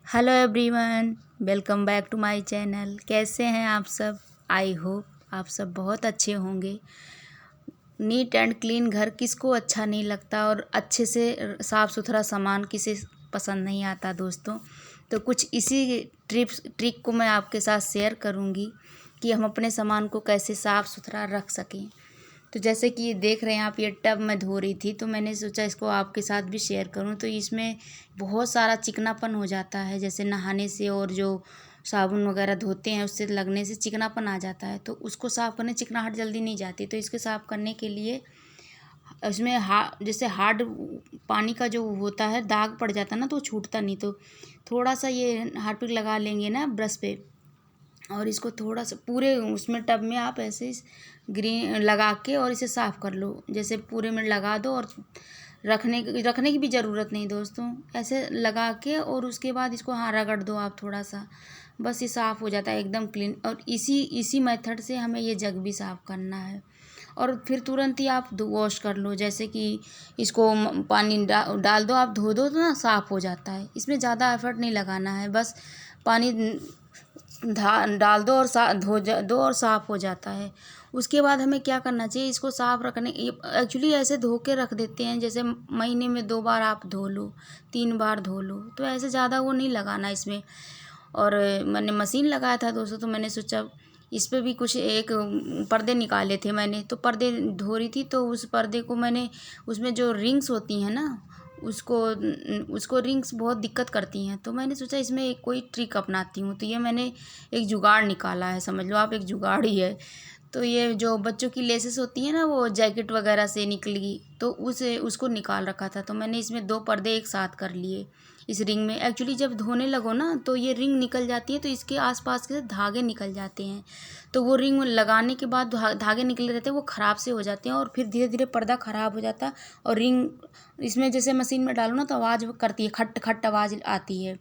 Hello everyone, welcome back to my channel. कैसे हैं आप सब? आई होप आप सब बहुत अच्छे होंगे। नीट एंड क्लीन घर किसको अच्छा नहीं लगता, और अच्छे से साफ़ सुथरा सामान किसे पसंद नहीं आता दोस्तों। तो कुछ इसी ट्रिक को मैं आपके साथ शेयर करूंगी कि हम अपने सामान को कैसे साफ़ सुथरा रख सकें। तो जैसे कि ये देख रहे हैं आप, ये टब मैं धो रही थी तो मैंने सोचा इसको आपके साथ भी शेयर करूं। तो इसमें बहुत सारा चिकनापन हो जाता है, जैसे नहाने से और जो साबुन वगैरह धोते हैं उससे लगने से चिकनापन आ जाता है। तो उसको साफ़ करने चिकनाहट जल्दी नहीं जाती। तो इसके साफ़ करने के लिए उसमें जैसे हार्ड पानी का जो होता है, दाग पड़ जाता है ना, तो छूटता नहीं। तो थोड़ा सा ये हार्पिक लगा लेंगे ना ब्रश पे, और इसको थोड़ा सा पूरे उसमें टब में आप ऐसे ग्रीन लगा के और इसे साफ़ कर लो। जैसे पूरे में लगा दो और रखने की भी ज़रूरत नहीं दोस्तों, ऐसे लगा के और उसके बाद इसको रगड़ दो आप थोड़ा सा, बस ये साफ़ हो जाता है एकदम क्लीन। और इसी मेथड से हमें ये जग भी साफ़ करना है। और फिर तुरंत ही आप वॉश कर लो। जैसे कि इसको पानी डाल दो, आप धो दो तो ना साफ़ हो जाता है। इसमें ज़्यादा एफर्ट नहीं लगाना है, बस पानी डाल दो और धो दो और साफ़ हो जाता है। उसके बाद हमें क्या करना चाहिए, इसको साफ़ रखने एक्चुअली ऐसे धो के रख देते हैं, जैसे महीने में 2 बार आप धो लो, 3 बार धो लो, तो ऐसे ज़्यादा वो नहीं लगाना इसमें। और मैंने मशीन लगाया था दोस्तों, तो मैंने सोचा इस पर भी कुछ एक पर्दे निकाले थे मैंने। तो पर्दे धो रही थी तो उस पर्दे को मैंने, उसमें जो रिंग्स होती हैं ना, उसको रिंग्स बहुत दिक्कत करती हैं। तो मैंने सोचा इसमें एक कोई ट्रिक अपनाती हूँ। तो ये मैंने एक जुगाड़ निकाला है, समझ लो आप एक जुगाड़ ही है। तो ये जो बच्चों की लेसेस होती हैं ना, वो जैकेट वगैरह से निकली, तो उसको निकाल रखा था। तो मैंने इसमें 2 पर्दे एक साथ कर लिए इस रिंग में। एक्चुअली जब धोने लगो ना तो ये रिंग निकल जाती है, तो इसके आसपास के धागे निकल जाते हैं। तो वो रिंग लगाने के बाद धागे निकले रहते हैं, वो ख़राब से हो जाते हैं और फिर धीरे धीरे पर्दा ख़राब हो जाता है। और रिंग इसमें जैसे मशीन में डालो ना तो आवाज़ करती है, खट खट आवाज़ आती है।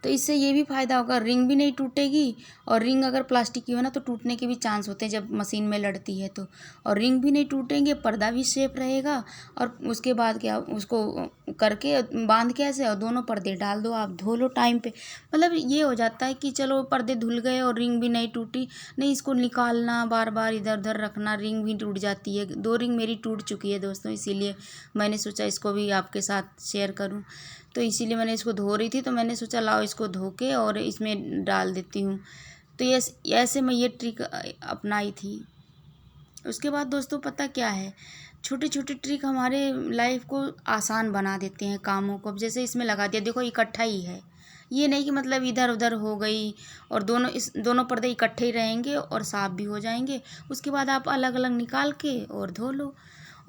तो इससे ये भी फ़ायदा होगा, रिंग भी नहीं टूटेगी। और रिंग अगर प्लास्टिक की हो ना तो टूटने के भी चांस होते हैं जब मशीन में लड़ती है तो। और रिंग भी नहीं टूटेंगे, पर्दा भी सेफ रहेगा। और उसके बाद क्या, उसको करके बांध के ऐसे और दोनों पर्दे डाल दो, आप धो लो टाइम पे। मतलब ये हो जाता है कि चलो पर्दे धुल गए और रिंग भी नहीं टूटी। नहीं इसको निकालना, बार बार इधर उधर रखना, रिंग भी टूट जाती है। 2 रिंग मेरी टूट चुकी है दोस्तों, इसीलिए मैंने सोचा इसको भी आपके साथ शेयर करूं। तो इसीलिए मैंने इसको धो रही थी, तो मैंने सोचा लाओ इसको धो के और इसमें डाल देती हूँ। तो ये ऐसे मैं ये ट्रिक अपनाई थी। उसके बाद दोस्तों पता क्या है, छोटे छोटे ट्रिक हमारे लाइफ को आसान बना देते हैं कामों को। अब जैसे इसमें लगा दिया, देखो इकट्ठा ही है, ये नहीं कि मतलब इधर उधर हो गई। और दोनों पर्दे इकट्ठे ही रहेंगे और साफ़ भी हो जाएंगे। उसके बाद आप अलग अलग निकाल के और धो लो।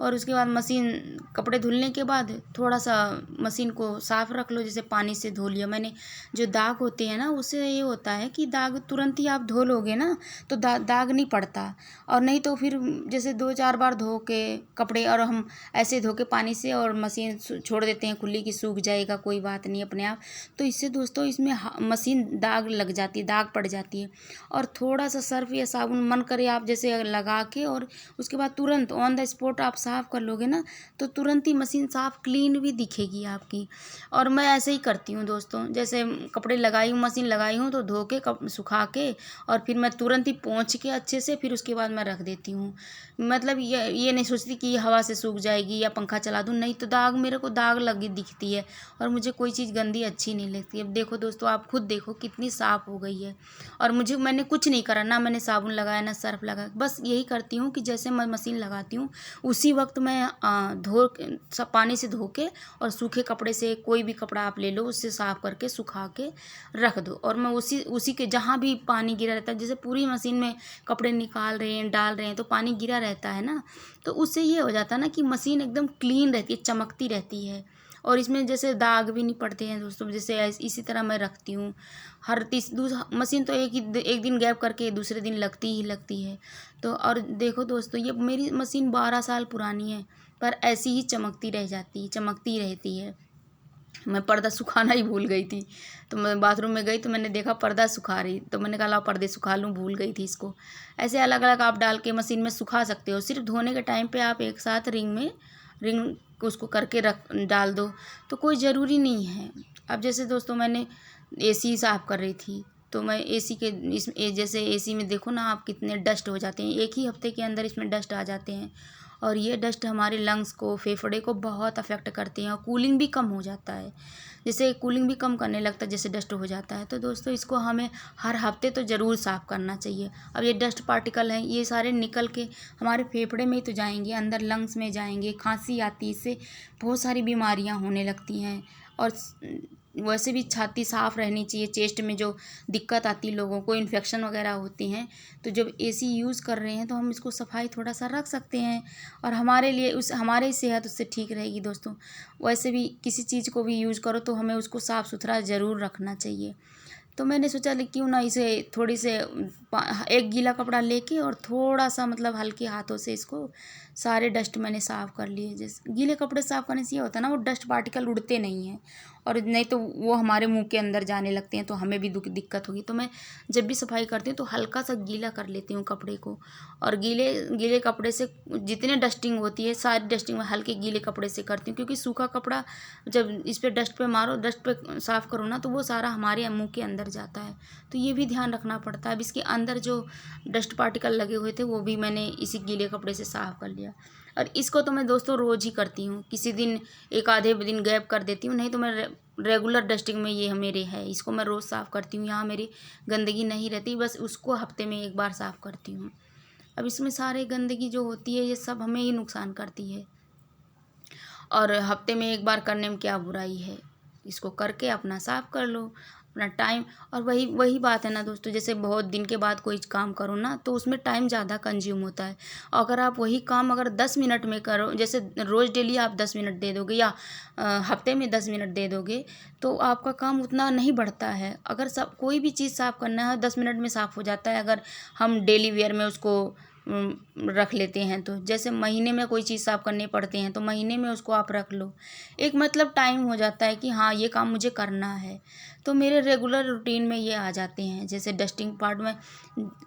और उसके बाद मशीन, कपड़े धुलने के बाद थोड़ा सा मशीन को साफ़ रख लो, जैसे पानी से धो लिया मैंने। जो दाग होते हैं ना, उससे ये होता है कि दाग तुरंत ही आप धो लोगे ना तो दाग नहीं पड़ता। और नहीं तो फिर जैसे 2-4 बार धो के कपड़े, और हम ऐसे धो के पानी से और मशीन छोड़ देते हैं खुली कि सूख जाएगा, कोई बात नहीं अपने आप। तो इससे दोस्तों इसमें मशीन दाग लग जाती है, दाग पड़ जाती है। और थोड़ा सा सर्फ या साबुन मन करे आप जैसे लगा के, और उसके बाद तुरंत ऑन द स्पॉट आप साफ़ कर लोगे ना, तो तुरंत ही मशीन साफ़ क्लीन भी दिखेगी आपकी। और मैं ऐसे ही करती हूँ दोस्तों, जैसे कपड़े लगाई हूँ, मशीन लगाई हूँ तो धो के सुखा के और फिर मैं तुरंत ही पोंछ के अच्छे से, फिर उसके बाद मैं रख देती हूँ। मतलब ये नहीं सोचती कि हवा से सूख जाएगी या पंखा चला दूँ, नहीं तो दाग, मेरे को दाग लगी दिखती है और मुझे कोई चीज़ गंदी अच्छी नहीं लगती। अब देखो दोस्तों, आप खुद देखो कितनी साफ़ हो गई है। और मैंने कुछ नहीं करा, ना मैंने साबुन लगाया ना सर्फ लगाया, बस यही करती हूँ कि जैसे मैं मशीन लगाती हूँ उसी वक्त मैं सब पानी से धो के और सूखे कपड़े से, कोई भी कपड़ा आप ले लो उससे साफ़ करके सुखा के रख दो। और मैं उसी के जहाँ भी पानी गिरा रहता है, जैसे पूरी मशीन में कपड़े निकाल रहे हैं, डाल रहे हैं, तो पानी गिरा रहता है ना, तो उससे ये हो जाता है ना कि मशीन एकदम क्लीन रहती है, चमकती रहती है। और इसमें जैसे दाग भी नहीं पड़ते हैं दोस्तों। जैसे इसी तरह मैं रखती हूँ। हर मशीन तो एक दिन गैप करके दूसरे दिन लगती ही लगती है। तो और देखो दोस्तों, ये मेरी मशीन 12 साल पुरानी है, पर ऐसी ही चमकती रहती है। मैं पर्दा सुखाना ही भूल गई थी, तो मैं बाथरूम में गई तो मैंने देखा पर्दा सुखा रही, तो मैंने कहा लाओ पर्दे सुखा लूँ, भूल गई थी इसको। ऐसे अलग अलग आप डाल के मशीन में सुखा सकते हो। सिर्फ धोने के टाइम पे आप एक साथ रिंग उसको करके डाल दो, तो कोई ज़रूरी नहीं है। अब जैसे दोस्तों मैंने एसी साफ़ कर रही थी, तो मैं एसी के जैसे एसी में देखो ना आप कितने डस्ट हो जाते हैं, एक ही हफ्ते के अंदर इसमें डस्ट आ जाते हैं। और ये डस्ट हमारे लंग्स को, फेफड़े को बहुत अफेक्ट करती हैं और कूलिंग भी कम हो जाता है। जैसे कूलिंग भी कम करने लगता है जैसे डस्ट हो जाता है। तो दोस्तों इसको हमें हर हफ्ते तो ज़रूर साफ़ करना चाहिए। अब ये डस्ट पार्टिकल हैं, ये सारे निकल के हमारे फेफड़े में ही तो जाएंगे, अंदर लंग्स में जाएंगे, खांसी आती है, इससे बहुत सारी बीमारियां होने लगती हैं। और वैसे भी छाती साफ़ रहनी चाहिए। चेस्ट में जो दिक्कत आती है लोगों को, इन्फेक्शन वगैरह होती हैं, तो जब एसी यूज़ कर रहे हैं तो हम इसको सफाई थोड़ा सा रख सकते हैं और हमारे लिए हमारी सेहत उससे ठीक रहेगी दोस्तों। वैसे भी किसी चीज़ को भी यूज़ करो तो हमें उसको साफ़ सुथरा ज़रूर रखना चाहिए। तो मैंने सोचा क्यों ना इसे थोड़ी से एक गीला कपड़ा लेके और थोड़ा सा मतलब हल्के हाथों से इसको सारे डस्ट मैंने साफ़ कर लिए। जैसे गीले कपड़े साफ़ करने से ये होता है ना, वो डस्ट पार्टिकल उड़ते नहीं हैं और नहीं तो वो हमारे मुंह के अंदर जाने लगते हैं तो हमें भी दिक्कत होगी। तो मैं जब भी सफाई करती हूँ तो हल्का सा गीला कर लेती हूँ कपड़े को, और गीले गीले कपड़े से जितने डस्टिंग होती है सारी डस्टिंग मैं हल्के गीले कपड़े से करती हूँ, क्योंकि सूखा कपड़ा जब इस पर डस्ट पे मारो, डस्ट पे साफ़ करो ना, तो वो सारा हमारे मुंह के अंदर जाता है। तो ये भी ध्यान रखना पड़ता है। अब इसके अंदर जो डस्ट पार्टिकल लगे हुए थे वो भी मैंने इसी गीले कपड़े से साफ़ कर लिया। और इसको तो मैं दोस्तों रोज़ ही करती हूँ, किसी दिन एक आधे दिन गैप कर देती हूँ, नहीं तो मैं रेगुलर डस्टिंग में ये मेरे है, इसको मैं रोज़ साफ़ करती हूँ। यहाँ मेरी गंदगी नहीं रहती, बस उसको हफ्ते में एक बार साफ़ करती हूँ। अब इसमें सारे गंदगी जो होती है ये सब हमें ही नुकसान करती है, और हफ्ते में एक बार करने में क्या बुराई है। इसको करके अपना साफ़ कर लो अपना टाइम। और वही वही बात है ना दोस्तों, जैसे बहुत दिन के बाद कोई काम करो ना तो उसमें टाइम ज़्यादा कंज्यूम होता है। अगर आप वही काम अगर 10 मिनट में करो, जैसे रोज़ डेली आप 10 मिनट दे दोगे या हफ्ते में 10 मिनट दे दोगे, तो आपका काम उतना नहीं बढ़ता है। अगर सब कोई भी चीज़ साफ़ करना है 10 मिनट में साफ़ हो जाता है, अगर हम डेली वेयर में उसको रख लेते हैं। तो जैसे महीने में कोई चीज़ साफ़ करने पड़ते हैं तो महीने में उसको आप रख लो, एक मतलब टाइम हो जाता है कि हाँ ये काम मुझे करना है। तो मेरे रेगुलर रूटीन में ये आ जाते हैं। जैसे डस्टिंग पार्ट में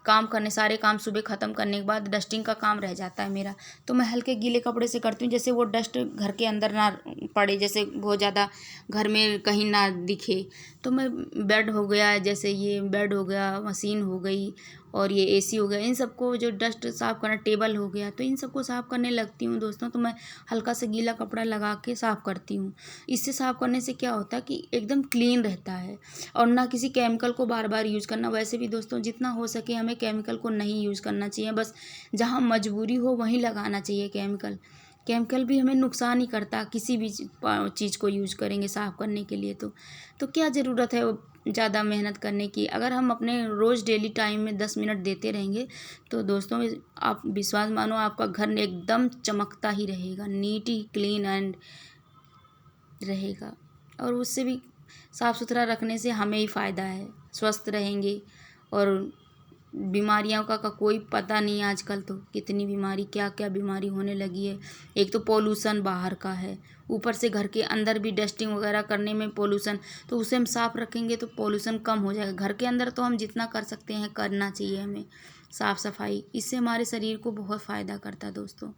काम करने, सारे काम सुबह ख़त्म करने के बाद डस्टिंग का काम रह जाता है मेरा, तो मैं हल्के गीले कपड़े से करती हूँ, जैसे वो डस्ट घर के अंदर ना पड़े, जैसे बहुत ज़्यादा घर में कहीं ना दिखे। तो मैं बेड हो गया, जैसे ये बेड हो गया, मशीन हो गई और ये एसी हो गया, इन सबको जो डस्ट साफ़ करना, टेबल हो गया, तो इन सबको साफ़ करने लगती हूँ दोस्तों। तो मैं हल्का सा गीला कपड़ा लगा के साफ़ करती हूँ। इससे साफ़ करने से क्या होता है कि एकदम क्लीन रहता है और ना किसी केमिकल को बार बार यूज़ करना। वैसे भी दोस्तों जितना हो सके हमें केमिकल को नहीं यूज़ करना चाहिए, बस जहाँ मजबूरी हो वहीं लगाना चाहिए केमिकल। केमिकल भी हमें नुकसान ही करता, किसी भी चीज़ को यूज़ करेंगे साफ़ करने के लिए तो क्या ज़रूरत है वो ज़्यादा मेहनत करने की। अगर हम अपने रोज़ डेली टाइम में 10 मिनट देते रहेंगे तो दोस्तों आप विश्वास मानो आपका घर एकदम चमकता ही रहेगा, नीट ही क्लीन एंड रहेगा। और उससे भी साफ़ सुथरा रखने से हमें ही फ़ायदा है, स्वस्थ रहेंगे। और बीमारियों का कोई पता नहीं, आजकल तो कितनी बीमारी, क्या क्या बीमारी होने लगी है। एक तो पोल्यूशन बाहर का है, ऊपर से घर के अंदर भी डस्टिंग वगैरह करने में पोल्यूशन, तो उसे हम साफ़ रखेंगे तो पोल्यूशन कम हो जाएगा। घर के अंदर तो हम जितना कर सकते हैं करना चाहिए हमें साफ़ सफाई, इससे हमारे शरीर को बहुत फ़ायदा करता है दोस्तों।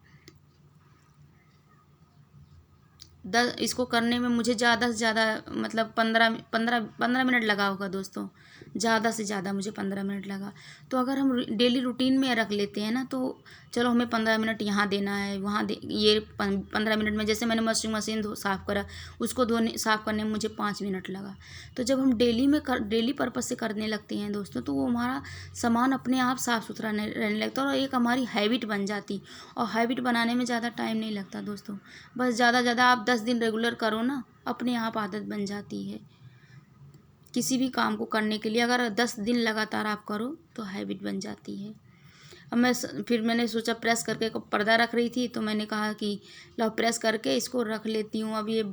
इसको करने में मुझे ज़्यादा से ज़्यादा मतलब 15 मिनट लगा होगा दोस्तों, ज़्यादा से ज़्यादा मुझे 15 मिनट लगा। तो अगर हम डेली रूटीन में रख लेते हैं ना, तो चलो हमें 15 मिनट यहाँ देना है, वहाँ ये 15 मिनट में, जैसे मैंने वॉशिंग मशीन साफ़ करा, उसको धोने साफ़ करने में मुझे 5 मिनट लगा। तो जब हम डेली पर्पज़ से करने लगते हैं दोस्तों, तो वो हमारा सामान अपने आप साफ़ सुथरा रहने लगता है और एक हमारी हैबिट बन जाती। और हैबिट बनाने में ज़्यादा टाइम नहीं लगता दोस्तों, बस ज़्यादा ज़्यादा आप 10 दिन रेगुलर करो ना, अपने आप आदत बन जाती है। किसी भी काम को करने के लिए अगर 10 दिन लगातार आप करो तो हैबिट बन जाती है। अब फिर मैंने सोचा प्रेस करके पर्दा रख रही थी, तो मैंने कहा कि लो प्रेस करके इसको रख लेती हूँ। अब ये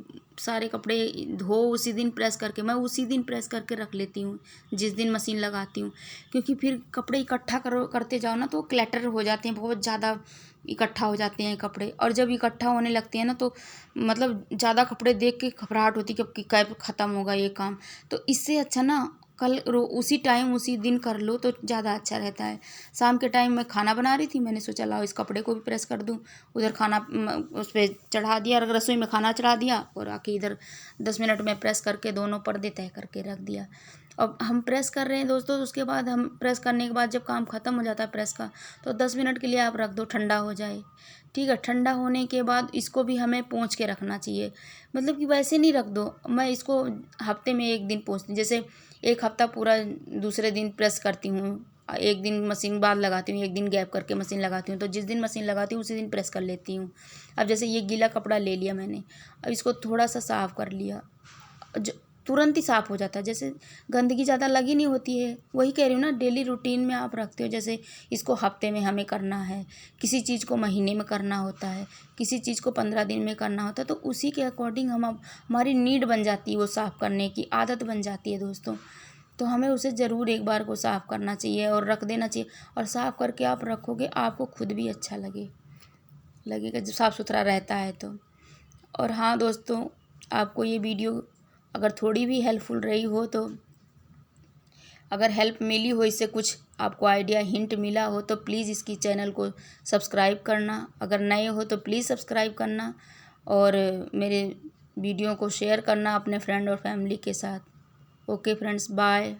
सारे कपड़े धो उसी दिन प्रेस करके, मैं उसी दिन प्रेस करके रख लेती हूँ जिस दिन मशीन लगाती हूँ, क्योंकि फिर कपड़े इकट्ठा करते जाओ ना तो क्लटर हो जाते हैं, बहुत ज़्यादा इकट्ठा हो जाते हैं कपड़े। और जब इकट्ठा होने लगते हैं ना तो मतलब ज़्यादा कपड़े देख के घबराहट होती है कि कब ख़त्म होगा ये काम। तो इससे अच्छा ना उसी टाइम उसी दिन कर लो तो ज़्यादा अच्छा रहता है। शाम के टाइम मैं खाना बना रही थी, मैंने सोचा लाओ इस कपड़े को भी प्रेस कर दूँ। उधर खाना उस पर चढ़ा दिया, रसोई में खाना चढ़ा दिया और आके इधर 10 मिनट में प्रेस करके दोनों पर्दे तय करके रख दिया। अब हम प्रेस कर रहे हैं दोस्तों, तो उसके बाद हम प्रेस करने के बाद जब काम ख़त्म हो जाता है प्रेस का, तो 10 मिनट के लिए आप रख दो, ठंडा हो जाए। ठीक है, ठंडा होने के बाद इसको भी हमें पोंछ के रखना चाहिए। मतलब कि वैसे नहीं रख दो, मैं इसको हफ्ते में 1 दिन पोंछती हूँ। जैसे एक हफ्ता पूरा दूसरे दिन प्रेस करती हूँ, एक दिन मशीन बाद लगाती हूँ, एक दिन गैप करके मशीन लगाती हूँ। तो जिस दिन मशीन लगाती हूँ उसी दिन प्रेस कर लेती हूँ। अब जैसे ये गीला कपड़ा ले लिया मैंने, अब इसको थोड़ा सा साफ़ कर लिया, तुरंत ही साफ़ हो जाता है। जैसे गंदगी ज़्यादा लगी नहीं होती है। वही कह रही हूँ ना, डेली रूटीन में आप रखते हो। जैसे इसको हफ्ते में हमें करना है, किसी चीज़ को महीने में करना होता है, किसी चीज़ को 15 दिन में करना होता है, तो उसी के अकॉर्डिंग हमारी नीड बन जाती है, वो साफ़ करने की आदत बन जाती है दोस्तों। तो हमें उसे ज़रूर एक बार को साफ़ करना चाहिए और रख देना चाहिए। और साफ़ करके आप रखोगे, आपको खुद भी अच्छा लगेगा जब साफ़ सुथरा रहता है तो। और हाँ दोस्तों, आपको ये वीडियो अगर थोड़ी भी हेल्पफुल रही हो, तो अगर हेल्प मिली हो, इससे कुछ आपको आइडिया हिंट मिला हो, तो प्लीज़ इसकी चैनल को सब्सक्राइब करना। अगर नए हो तो प्लीज़ सब्सक्राइब करना और मेरे वीडियो को शेयर करना अपने फ्रेंड और फैमिली के साथ। Okay friends, bye.